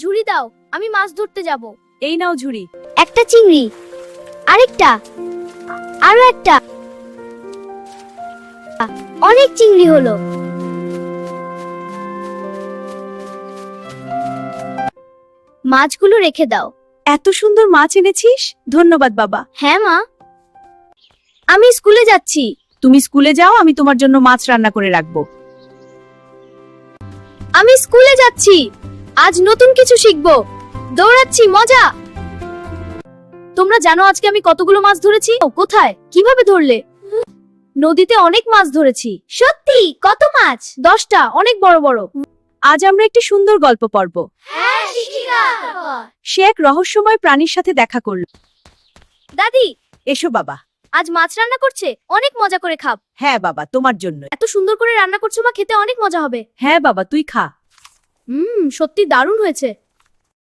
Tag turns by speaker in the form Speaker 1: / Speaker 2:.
Speaker 1: ঝুড়ি দাও, আমি মাছ ধরতে যাব।
Speaker 2: এই নাও ঝুড়ি।
Speaker 1: একটা চিংড়ি, আরেকটা, আরো একটা। অনেক চিংড়ি হলো। মাছগুলো রেখে দাও।
Speaker 2: এত সুন্দর মাছ এনেছিস, ধন্যবাদ বাবা।
Speaker 1: হ্যাঁ মা, আমি স্কুলে যাচ্ছি।
Speaker 2: তুমি স্কুলে যাও, আমি তোমার জন্য মাছ রান্না করে রাখবো।
Speaker 1: আমি স্কুলে যাচ্ছি, আজ নতুন কিছু শিখবো। দৌড়াচ্ছি, মজা। তোমরা জানো আজকে আমি কতগুলো মাছ ধরেছি? কোথায়, কিভাবে ধরলে? নদীতে অনেক মাছ ধরেছি। সত্যি? কত মাছ? 10টা, অনেক বড় বড়।
Speaker 2: আজ আমরা একটি সুন্দর গল্প পড়ব।
Speaker 1: হ্যাঁ শিখিকা।
Speaker 2: সে এক রহস্যময় প্রাণীর সাথে দেখা করল।
Speaker 1: দাদি,
Speaker 2: এসো বাবা।
Speaker 1: আজ মাছ রান্না করছে, অনেক মজা করে খাব।
Speaker 2: হ্যাঁ বাবা, তোমার জন্য।
Speaker 1: এত সুন্দর করে রান্না করছো মা, খেতে অনেক মজা হবে।
Speaker 2: হ্যাঁ বাবা, তুই খা।
Speaker 1: সত্যি দারুণ হয়েছে।